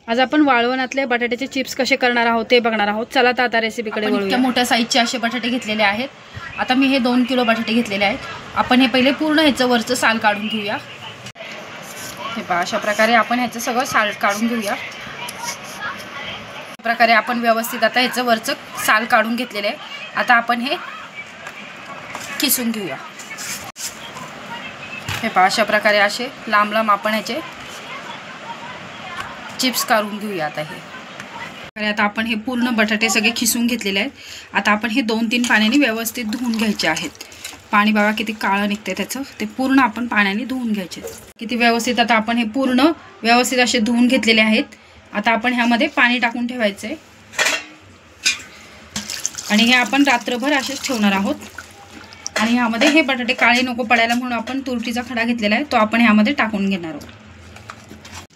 आज आपण वाळवणातले बटाट्याचे चिप्स कसे करणार आहोत ते बघणार आहोत। चला तर आता रेसिपीकडे वळूया। मोठ्या साईजचे असे बटाटे घेतलेले आहेत। आता मी हे 2 किलो बटाटे घेतलेले आहेत। आपण हे पहिले पूर्ण ह्याचं वरचं साल काढून घेऊया। हे पहा, अशा प्रकारे आपण ह्याचं सगळं साल काढून घेऊया। अशा प्रकारे आपण व्यवस्थित आता ह्याचं वरचं साल काढून घेतलेले आहे। आता आपण हे किसून घेऊया। हे पहा, अशा प्रकारे असे लांब लांब आपण ह्याचे चिप्स काढून घेऊया। आता आपण हे पूर्ण बटाटे सगळे खिसून घेतलेले आहेत। आता आपण हे 2-3 पाण्याने व्यवस्थित धुवून घ्यायचे आहेत। पाणी बघा किती काळं निघते त्याचं, ते पूर्ण आपण पाण्याने धुवून घ्यायचे। किती व्यवस्थित आता आपण हे पूर्ण व्यवस्थित असे धुवून घेतलेले आहेत। आता आपण ह्यामध्ये पाणी टाकून ठेवायचे आणि हे आपण रात्रभर असेच ठेवणार आहोत। आणि ह्यामध्ये हे बटाटे काळे नको पडायला म्हणून आपण तुरटीचा खडा घेतलेला आहे, तो आपण ह्यामध्ये टाकून घेणार आहोत।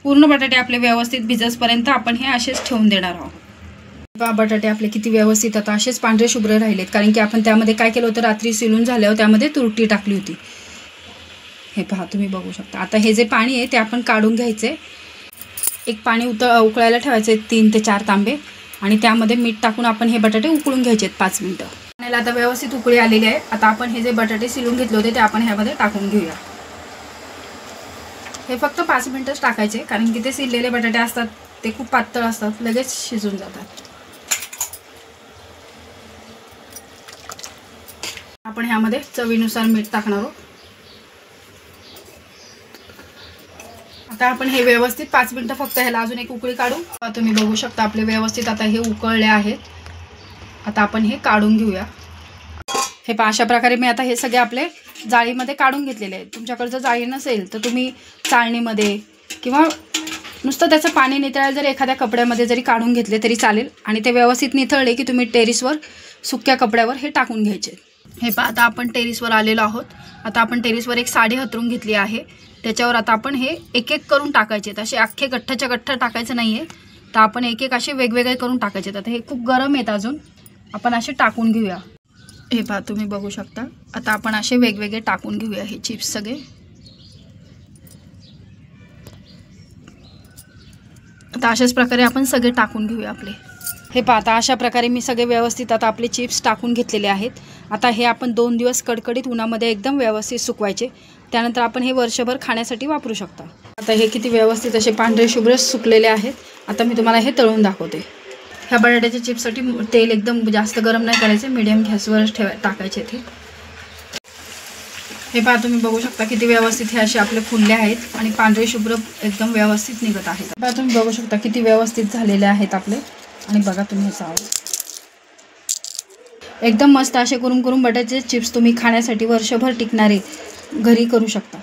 पूर्ण बटाटे आपले व्यवस्थित भिजेपर्यंत आपण हे असेच ठेवून देणार आहोत। बटाटे आपले किती व्यवस्थित आता असेच पांढरे शुभ्र राहिलेत, कारण की आपण त्यामध्ये काय केलं होतं, रात्री शिलून झाल्यावर त्यामध्ये तुरटी टाकली होती। हे पहा, तुम्ही बघू शकता। आता हे जे पाणी आहे ते आपण काढून घ्यायचे। एक पाणी उकळायला ठेवायचे 3 ते 4 तांबे आणि त्यामध्ये मीठ टाकून आपण हे बटाटे उकळून घ्यायचे 5 मिनिटं। पाण्याला आता व्यवस्थित उकळी आलेली आहे। आता आपण हे जे बटाटे शिलून घेतले होते ते आपण ह्यामध्ये टाकून घेऊया। हे फक्त 5 मिनिटच टाकायचे, कारण की ते शिजलेले बटाटे असतात ते खूप पातळ असतात, लगेच शिजून जातात। आपण ह्यामध्ये चवीनुसार मीठ टाकणार आहोत। आता आपण हे व्यवस्थित 5 मिनिटं फक्त ह्याला अजून एक उकळी काढू। तुम्ही बघू शकता आपले व्यवस्थित आता हे उकळले आहेत। आता आपण हे काढून घेऊया। हे पहा, अशा प्रकारे मी आता हे सगळे आपले जाळीमध्ये काढून घेतलेले आहेत। तुमच्याकडे जर जाळी नसेल तर तुम्ही चाळणीमध्ये किंवा नुसतं त्याचं पाणी नितळायला जर एखाद्या कपड्यामध्ये जरी काढून घेतले तरी चालेल। आणि ते व्यवस्थित निथळले की तुम्ही टेरेसवर सुक्या कपड्यावर हे टाकून घ्यायचे। हे पहा, आता आपण टेरेसवर आलेलो आहोत। आता आपण टेरेसवर एक साडी हतरून घेतली आहे, त्याच्यावर आता आपण हे एक एक करून टाकायचे। असे अख्खे गठ्ठाच्या गठ्ठा टाकायचं नाही आहे, तर आपण एक एक असे वेगवेगळे करून टाकायचे। आता हे खूप गरम आहेत अजून, आपण असे टाकून घेऊया। हे पहा, तुम्ही बघू शकता। आता आपण असे वेगवेगळे टाकून घेऊया हे चिप्स सगळे। आता अशाच प्रकारे आपण सगळे टाकून घेऊया आपले। हे पहा, आता अशा प्रकारे मी सगळे व्यवस्थित आता आपले चिप्स टाकून घेतलेले आहेत। आता हे आपण 2 दिवस कडकडीत उन्हामध्ये एकदम व्यवस्थित सुकवायचे, त्यानंतर आपण हे वर्षभर खाण्यासाठी वापरू शकता। आता हे किती व्यवस्थित असे पांढरे शुभ्र सुकलेले आहेत। आता मी तुम्हाला हे तळून दाखवते। ह्या बटाट्याच्या चिप्ससाठी तेल एकदम जास्त गरम नाही करायचे, मीडियम गॅसवरच टाकायचे ते। हे पहा, तुम्ही बघू शकता किती व्यवस्थित हे असे आपले फुलले आहेत आणि पांढरे शुभ्र एकदम व्यवस्थित निघत आहेत। पहा, तुम्ही बघू शकता किती व्यवस्थित झालेले आहेत आपले। आणि बघा तुम्ही हे चावलं, एकदम मस्त असे करून बटाट्याचे चिप्स तुम्ही खाण्यासाठी वर्षभर टिकणारे घरी करू शकता।